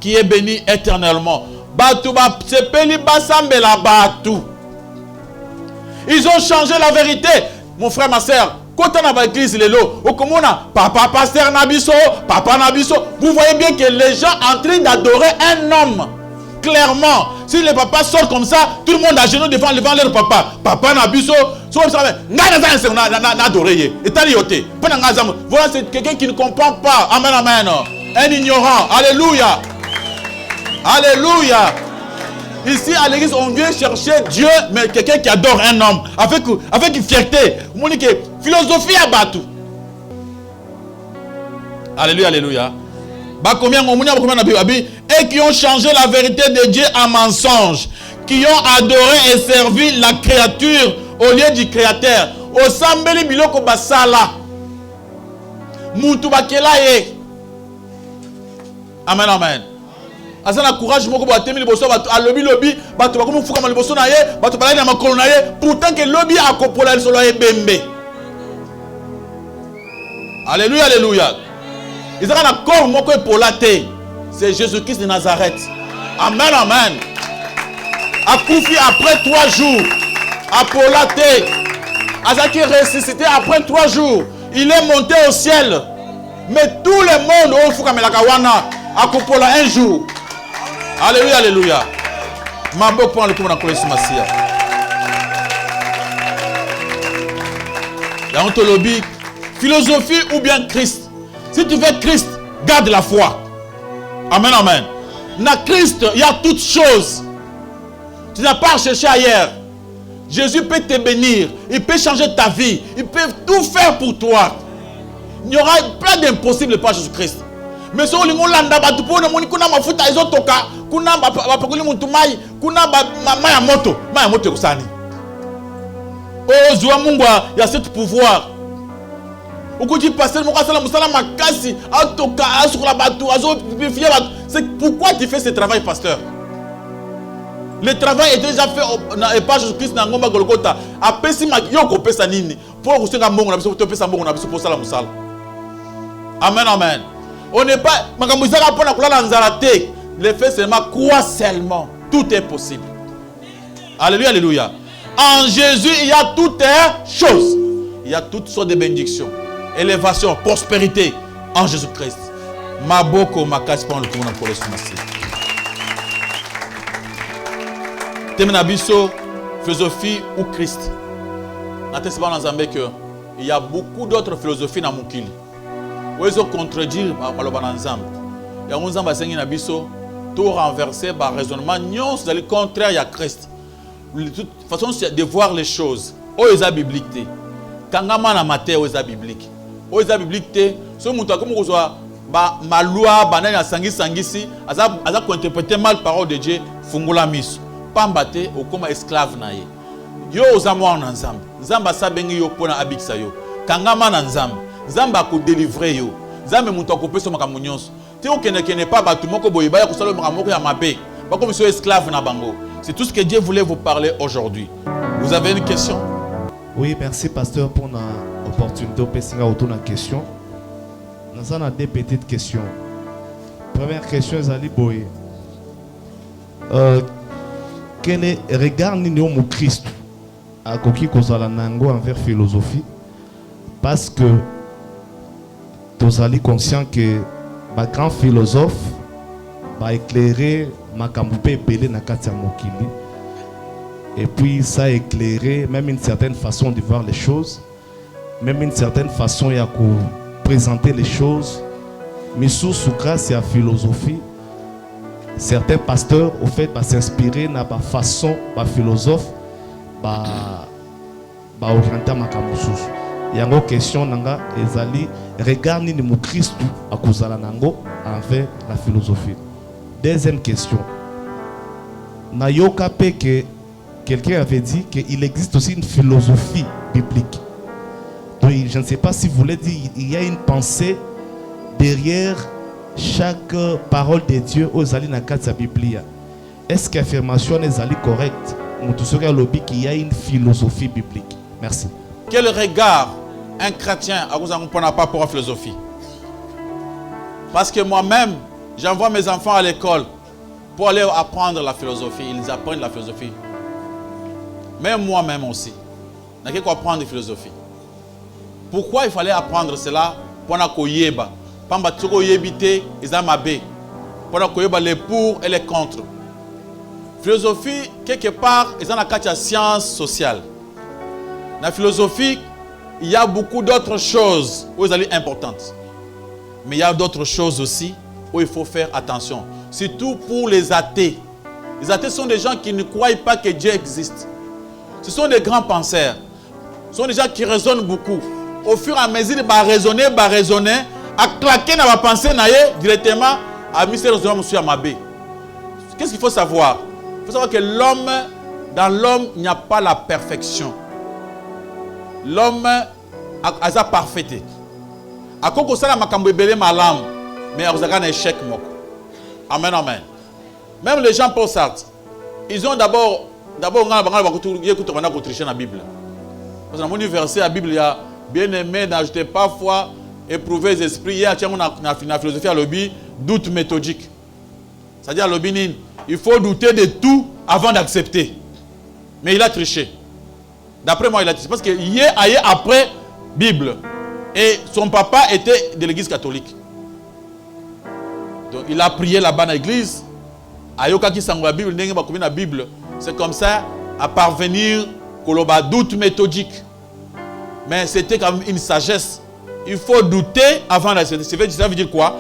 qui est béni éternellement. Ils ont changé la vérité. Mon frère, ma soeur, quand on a dans l'église, papa pasteur Nabiso, papa Nabiso, vous voyez bien que les gens sont en train d'adorer un homme. Clairement, si les papas sortent comme ça, tout le monde à genoux devant leur papa. Papa Nabiso, voilà, c'est quelqu'un qui ne comprend pas. Amen, amen. Un ignorant. Alléluia. Alléluia. Ici à l'église, on vient chercher Dieu, mais quelqu'un qui adore un homme. Avec une fierté. Philosophie à Batou. Alléluia, alléluia. Et qui ont changé la vérité de Dieu en mensonge, qui ont adoré et servi la créature au lieu du Créateur. Au sambeli biloko basala mutu bakela ye. Amen, amen. Azana courage moko ba temi liboso ba alobi lobi ba to ba komu fuka liboso na ye ba to ba na makolo na ye pourtant que lobi akopola le solo ye bembe. Alléluia, alléluia. Ils ont un corps moko epolate. C'est Jésus-Christ de Nazareth. Amen, amen. Akoufi après 3 jours. Apolate. Azaki ressuscité après 3 jours. Il est monté au ciel. Mais tout le monde au Fukamelakawana Akopola un jour. Alléluia, alléluia. Mabo point le comment on a Masia. La ontologie, philosophie ou bien Christ. Si tu veux Christ, garde la foi. Amen, amen. Na Christ, il y a toutes choses. Tu n'as pas à chercher ailleurs. Jésus peut te bénir. Il peut changer ta vie. Il peut tout faire pour toi. Il n'y aura pas d'impossible par Jésus-Christ. Mais si on landa batu po na moni kuna mafuta izotoka kuna bapakuli muntu mai kuna maya moto kusani. Oh zwa Mungu ya cette pouvoir. Ukuti passer mo kasala musala makasi atoka asukula batu azo purifier batu C'est pourquoi tu fais ce travail, pasteur. Le travail est déjà fait et pas Jésus-Christ na ngomba Golgotha. Apesi makiyoko pesa nini? Pour que ça mbongo na biso to pesa mbongo na biso pour ça la musala. Amen, amen. On n'est pas makamuzaka pona kulala nzarate. Le fait seulement croire seulement. Tout est possible. Alléluia, alléluia. En Jésus, il y a toutes choses. Il y a toutes sortes de bénédictions. Élévation, prospérité en Jésus-Christ. Maboko makasi pour le tour na koleso nasi. Temenabiso, philosophie ou Christ. Il y a beaucoup d'autres philosophies dans Mukili. Où ils ont contredit Maloba Nzambe. Il y a un Nzambe Sengi Nabiso, tout renversé par raisonnement. Nous sommes contraire à Christ. De toute façon, de voir les choses. Où ils ont biblique. Quand on a maté, où ils ont biblique. Où ils ont biblique, ce monde comme vous avez ma loi, banana sangi sangisi, aza interpréter mal parole de Dieu, fungula miso. Pambate au comme esclave naye. Yo ozamwa na nzambe. Nzamba sabengi yo pona abikisa yo. Kangama na nzambe. Nzamba ko délivrer yo. Nzambe muto akopesa makambo nyonso. Te okene pas batu moko boyeba ya kusala makambo ya mabe. Ba comme so esclave na bango. C'est tout ce que Dieu voulait vous parler aujourd'hui. Vous avez une question? Oui, merci pasteur pour l'opportunité de autour de la question. Nous avons deux petites questions. Première question, Zali Boye. Quel est le regard de Christ à Koki Kozala Nango envers philosophie? Parce que nous sommes conscients que les grands philosophes vont éclairer Makamboupé Belé Nakatia Mokili. Et puis ça a éclairé même une certaine façon de voir les choses, même une certaine façon de présenter les choses. Mais sous grâce à la philosophie, certains pasteurs au fait s'inspirer de la façon de philosophe orienter Makamousous. Il y a une question nanga ezali regard ni mu Christ à kozala nango envers la philosophie. Deuxième question. Nayoka pe que quelqu'un avait dit qu'il existe aussi une philosophie biblique. Donc, je ne sais pas si vous voulez dire il y a une pensée derrière chaque parole de Dieu aux ali na katsa Biblia. Est-ce que l'affirmation est correcte? Nous tous lobby qu'il y a une philosophie biblique. Merci. Quel regard un chrétien a vous pas par rapport à la philosophie? Parce que moi-même, j'envoie mes enfants à l'école pour aller apprendre la philosophie. Ils apprennent la philosophie. Même moi-même aussi. Je n'ai qu'à apprendre la philosophie. Pourquoi il fallait apprendre cela? Pour qu'on yeba. Pamba tsoko yebite, ils ont mabé. Pour qu'on yeba les pour et les contre. Philosophie, quelque part, ils ont la science sociale. Dans la philosophie, il y a beaucoup d'autres choses où elles sont importantes. Mais il y a d'autres choses aussi où il faut faire attention. Surtout pour les athées. Les athées sont des gens qui ne croient pas que Dieu existe. Ce sont des grands penseurs. Ce sont des gens qui raisonnent beaucoup. Au fur et à mesure, ils vont raisonner, à claquer dans la pensée directement à Mister Mabé. Qu'est-ce qu'il faut savoir? Il faut savoir que dans l'homme, il n'y a pas la perfection. L'homme a sa parfaité. À quoi que ça, mais il y a un échec. Amen, amen. Même les gens pour Sartre, ils ont d'abord on a triché dans la Bible. Parce que dans mon université, la Bible, il y a bien aimé, n'ajoutez pas foi, éprouver les esprits. Il y a la philosophie à l'objet, doute méthodique. C'est-à-dire à l'objet, il faut douter de tout avant d'accepter. Mais il a triché. D'après moi, il a triché. Parce qu'il y a après Bible. Et son papa était de l'église catholique. Donc il a prié là-bas dans l'église. Ayoka qui sang la Bible, la Bible. C'est comme ça à parvenir à doute méthodique. Mais c'était comme une sagesse. Il faut douter avant d'accepter. Ça veut dire quoi?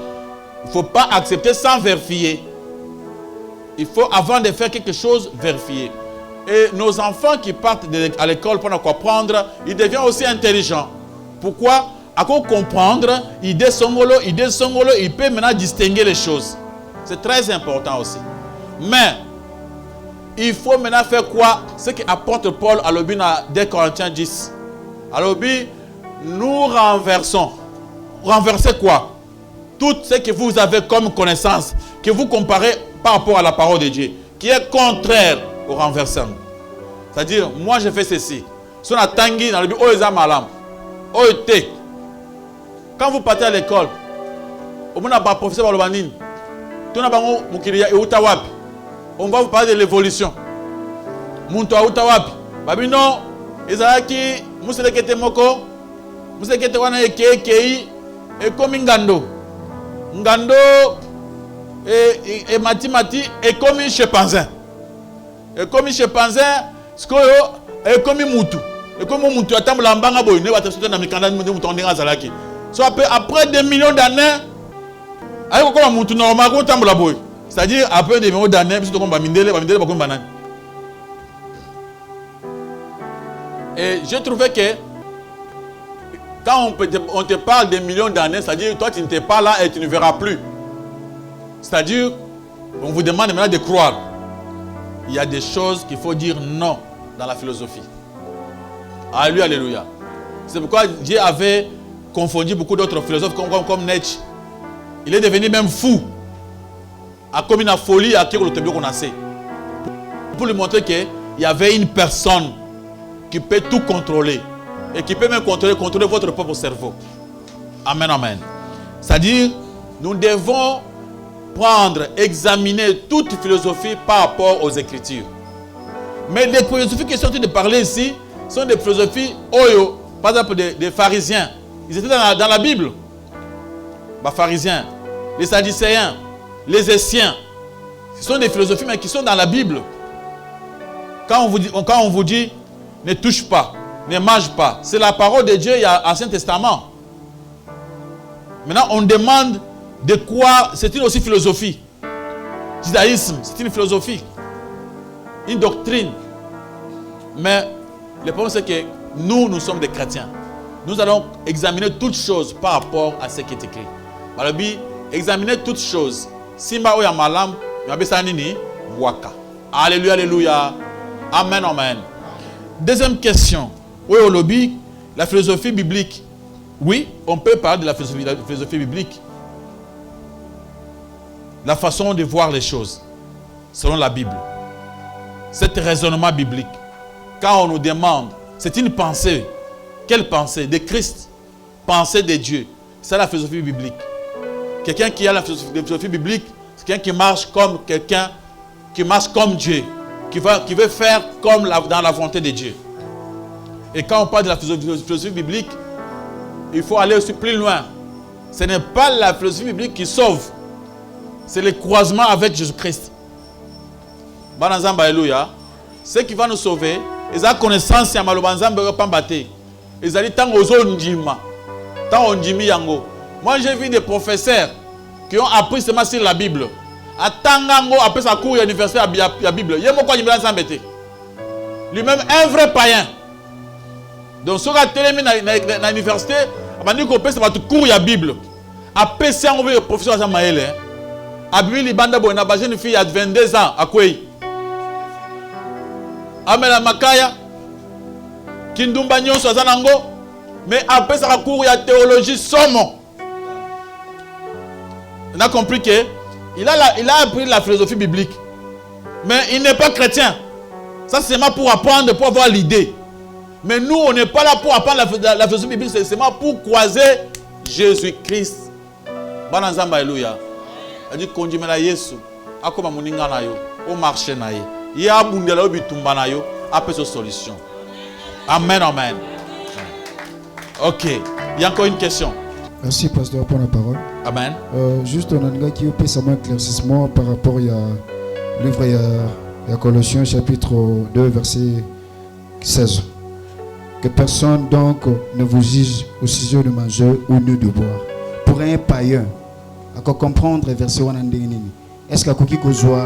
Il ne faut pas accepter sans vérifier. Il faut, avant de faire quelque chose, vérifier. Et nos enfants qui partent à l'école pour apprendre, ils deviennent aussi intelligents. Pourquoi? À quoi comprendre, ils il peut maintenant distinguer les choses. C'est très important aussi. Mais, il faut maintenant faire quoi? Ce qu'apporte Paul à l'objet dans 2 Corinthiens 10. À l'objet, nous renversons. Renverser quoi? tout ce que vous avez comme connaissance, que vous comparez par rapport à la parole de Dieu, qui est contraire au renversant. C'est-à-dire, moi je fais ceci. Si on a tangi dans le but, oh les malam, oh te. Quand vous partez à l'école, on n'a pas professeur par le banine. Tout n'a pas moukiria et utawapi. On va vous parler de l'évolution. Muntu a utawapi. Babino, ezalaki, muselekete moko, muselekete wana ekei, et comme ngando. Ngando, et mati, et comme chimpanzé. Et comme chimpanzé, et comme mutu. Et comme mutu, attends, l'ambanga boy, ne va te soutenir dans mes canaux, nous t'en dira zalaki. So après des millions d'années, avec comme mutu normal, on t'en la boy. C'est-à-dire après des millions d'années, puis tu vas mindele, pas comme banane. Et j'ai trouvé que quand on te parle des millions d'années, c'est-à-dire toi tu n'étais pas là et tu ne verras plus. C'est-à-dire, on vous demande maintenant de croire. Il y a des choses qu'il faut dire non dans la philosophie. Alléluia, alléluia. C'est pourquoi Dieu avait confondu beaucoup d'autres philosophes comme Nietzsche. Il est devenu même fou. A comme une folie à qui on a sait. Pour lui montrer qu'il y avait une personne qui peut tout contrôler. Et qui peut même contrôler votre propre cerveau. Amen, amen. C'est-à-dire, nous devons prendre, examiner toute philosophie par rapport aux Écritures. Mais les philosophies qui sont en train de parler ici sont des philosophies oyo, par exemple des pharisiens. Ils étaient dans la Bible. Les pharisiens, les sadducéens, les Essiens. Ce sont des philosophies mais qui sont dans la Bible. Quand on vous dit ne touche pas, ne mange pas, c'est la parole de Dieu, il y a l'Ancien Testament. Maintenant, on demande de quoi, c'est une aussi philosophie. Le judaïsme, c'est une philosophie, une doctrine. Mais le problème, c'est que nous sommes des chrétiens. Nous allons examiner toutes choses par rapport à ce qui est écrit. Balobi, examiner toutes choses. Simba oya malam, yabesa nini, waka. Alléluia, alléluia. Amen, amen. Deuxième question. Oui, au lobby, la philosophie biblique. Oui, on peut parler de la philosophie biblique. La façon de voir les choses, selon la Bible. C'est un raisonnement biblique. Quand on nous demande, c'est une pensée. Quelle pensée? De Christ. Pensée de Dieu. C'est la philosophie biblique. Quelqu'un qui a la philosophie biblique, c'est quelqu'un qui marche comme quelqu'un, qui marche comme Dieu, qui veut faire comme dans la volonté de Dieu. Et quand on parle de la philosophie biblique, il faut aller aussi plus loin. Ce n'est pas la philosophie biblique qui sauve. C'est le croisement avec Jésus-Christ. Alléluia. Ce qui va nous sauver, ils ont connaissance ya malobanzamba pambate. Ils ont dit tant aux ondima, tant ondimi yango. Moi j'ai vu des professeurs qui ont appris seulement sur la Bible. À Tangango après sa cours université à la Bible. Il y a beaucoup de gens embêtés. Lui-même un vrai païen. Donc si on a télé dans l'université, on a dit qu'on peut se battre cours la Bible. Après ça on veut le professeur à Maël. Abimi Libanda Boy, n'a une fille à 22 ans à Koué. Amela Makaya, Kindumba Nyon Swazanango, mais après ça cours la théologie somme. On a compris que il a appris la philosophie biblique, mais il n'est pas chrétien. Ça c'est seulement pour apprendre, pour avoir l'idée. Mais nous on n'est pas là pour apprendre la philosophie biblique, c'est seulement pour croiser Jésus-Christ. Banazamba Alléluia. Il dit qu'on dit mais Yesu, akoma muninga na yo, au marché na ye. Ya bundela obitumba na yo, après cette solution. Amen, amen. Ok, il y a encore une question. Merci pasteur pour la parole. Amen. Juste on a un gars qui fait ça un éclaircissement par rapport à livre il y a Colossiens chapitre 2 verset 16. Que personne donc ne vous juge au sujet de manger ou de boire. Pour un païen, à comprendre le verset 1. Est-ce que Koki Kozwa,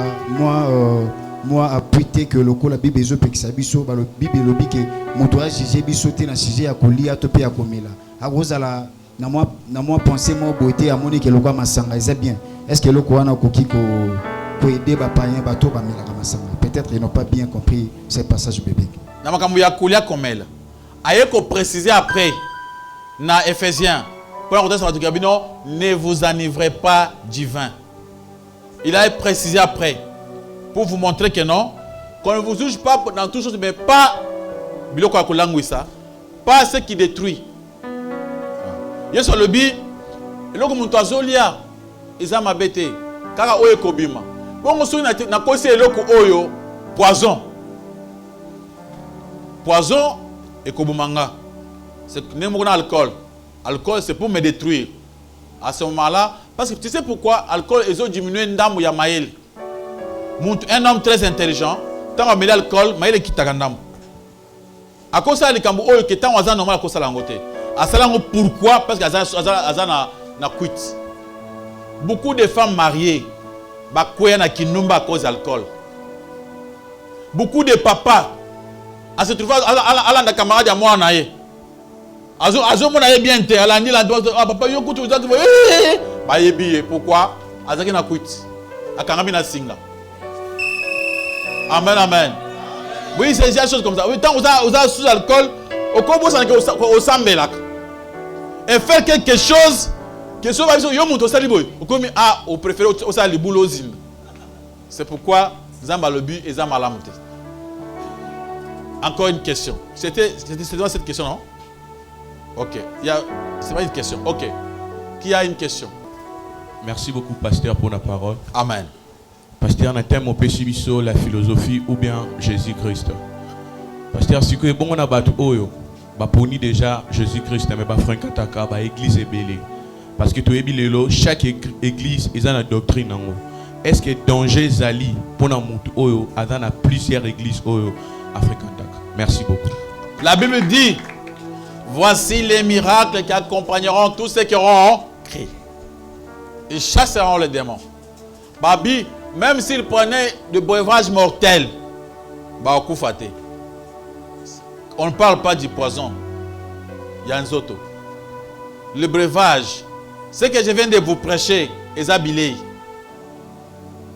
moi appuyer que le la Bible est que ça biso, la Bible est que mon doigt jugé bisoté dans sujet à colis à topé à comela. À cause la na moi penser moi beauté à moni que le quoi masanga c'est bien. Est-ce que le quoi na Koki ko aider ba païen bateau ba mela masanga. Peut-être ils n'ont pas bien compris ce passage biblique. Na makambo ya kolia komela. Aye ko préciser après na Ephésiens Ne vous enivrez pas du vin. Il a précisé après, pour vous montrer que non, qu'on ne vous juge pas dans toutes choses, mais pas ce qui détruit. Yes, le bi, et là, comme toi, Zolia, ils ont ma bête, car oye kobima. Bon, on se na kosi eloko oyo, poison. Poison et kobumanga. C'est n'importe alcool. Alcool, c'est pour me détruire. À ce moment-là, parce que tu sais pourquoi l'alcool, ils ont diminué ndambu ya maïl. Un homme très intelligent, tant qu'on met l'alcool, maïl est kitagandam. À cause de l'écambo, oh, qui est tant normal à cause de l'angoté. À cela, pourquoi? Parce que Azan na quitté. Beaucoup de femmes mariées, bah quoi na kinumba à cause de l'alcool. Beaucoup de papas, à se trouver à la camarade à moi naé. Azo mon aye bien te, ala ni la doit papa yo kutu za bah yebi pourquoi? Azaki na quitté. Akangami na singa. Amen amen. Oui, c'est des choses comme ça. Oui, tant vous avez sous alcool, au combo ça au sambelak. Et faire quelque chose que ce va yo monto saliboy. Au comme au préféré au sali boulozim. C'est pourquoi Zamba le but et Zamba la monter. Encore une question. C'était cette question non? OK. C'est pas une question. OK. Qui a une question? Merci beaucoup pasteur pour la parole. Amen. Pasteur, na thème au péchibiso la philosophie ou bien Jésus-Christ. Pasteur, si que bon on a battu oyo, ba poni déjà Jésus-Christ mais ba frankataka ba église est belé. Parce que tu es bilelo chaque église ils ont la doctrine en haut. Est-ce que danger zali pour na mutu oyo azana plusieurs églises oyo afrikantaka. Merci beaucoup. La Bible dit voici les miracles qui accompagneront tous ceux qui auront crié. Ils chasseront les démons. Babi, même s'ils prenaient de breuvage mortel, on ne parle pas du poison. Yanzoto. Le breuvage, ce que je viens de vous prêcher, Esabilei.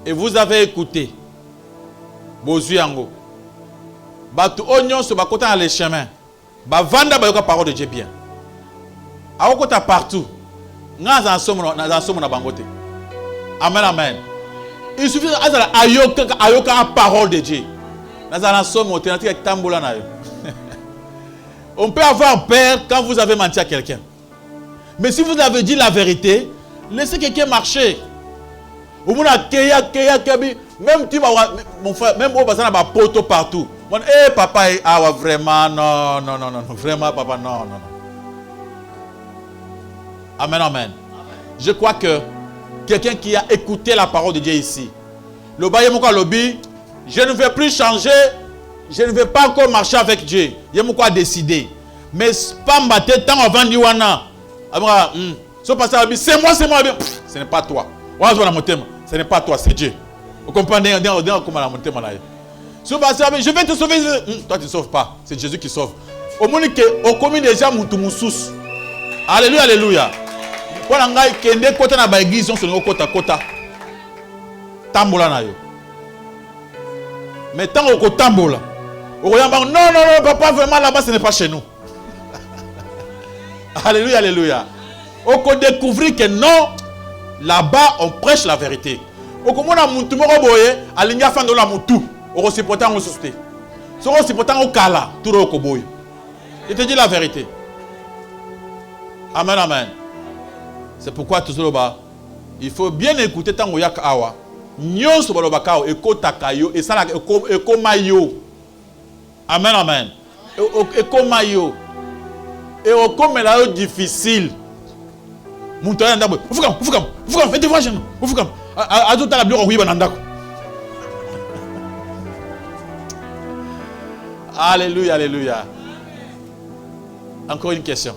Et vous avez écouté. Bozuyango. Batu oignon sur bakota dans les chemins. Vanda bayoka parole de Dieu bien. Awokota partout. Nga zansomo na bangote. Amen amen. Il suffit d'azala ayoka la parole de Dieu. Nazala somo alternative avec tambola na yo. On peut avoir peur quand vous avez menti à quelqu'un. Mais si vous avez dit la vérité, laissez quelqu'un marcher. Au moins même tu vas mon frère, même au bazar na poto partout. Mon papa vraiment non vraiment papa non. Amen amen. Je crois que quelqu'un qui a écouté la parole de Dieu ici. Le baye mon lobby, je ne vais plus changer, je ne vais pas encore marcher avec Dieu. Il y a mon quoi décider. Mais pas m'battre tant avant Niwana. C'est moi. Ce n'est pas toi. Ce n'est pas toi, c'est Dieu. Vous comprenez? Je vais te sauver. Toi, tu ne sauves pas. C'est Jésus qui sauve. Au monde au commun déjà Moutoumoussous. Alléluia, alléluia. Pour l'angai kende kota na ba église on se no kota tambola na yo. Mais tant au tambola. Non papa vraiment là-bas ce n'est pas chez nous. Alléluia, alléluia. On peut découvrir que non, là-bas on prêche la vérité. Au comment on a mutu moko boye alinga fando la mutu. On se portant en société. So on se portant au kala tout au koboy. Je te dis la vérité. Amen amen. C'est pourquoi toujours il faut bien écouter tant que yak awa. Nyonso balobakao ekotakayo et ça ekomayo. Amen amen. Ekomayo. Et au comme là difficile. Montana ndabo. Ufukam. Faites voir jeune. Ufukam. Azuta la bureau oui banandako. Alléluia, alléluia. Encore une question.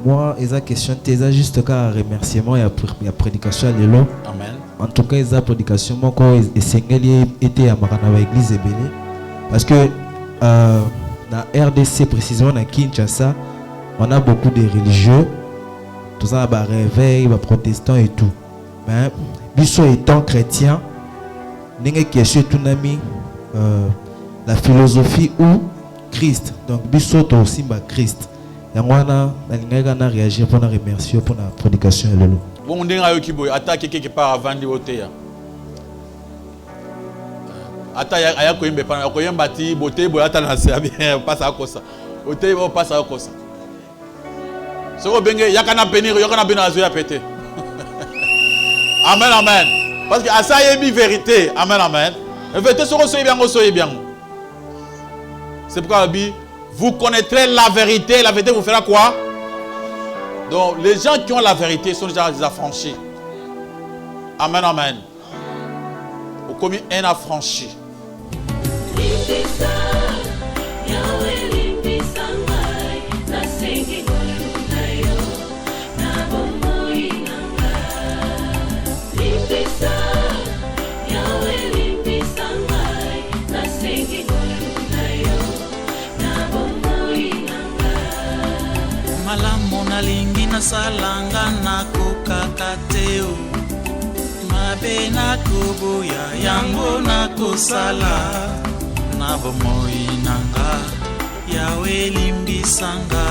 Moi, il y a une question, il y a juste un remerciement et une prédication à l'élo. Amen. En tout cas, il y a une prédication qui était à l'église Ebélé. Parce que dans RDC, précisément dans Kinshasa, on a beaucoup de religieux, tout ça, réveil, protestants et tout. Mais, Bissot étant chrétien, il y a une question la philosophie ou Christ. Donc, Bissot aussi Christ. Yangwana nalingaka na réagir pour na remercier pour la prédication et lelo. Bon ndenge ayoki boy attaque quelque part avant de oteya. Ata aya koyembe pana koyemba ti bote boy ata na se bien passe à kosa. Oteya bo passe à kosa. Soko benge yakana benir yakana bena azoya pété. Amen amen. Parce que asa yebi vérité. Amen amen. Vérité soko soyi bien. C'est pourquoi vous connaîtrez la vérité vous fera quoi? Donc les gens qui ont la vérité sont déjà des affranchis. Amen, amen. Au commis un affranchi. Malamu nalingi nasalanga nakokaka te o mabe nakoboya yango nakosala na bomoi nanga yawe limbisanga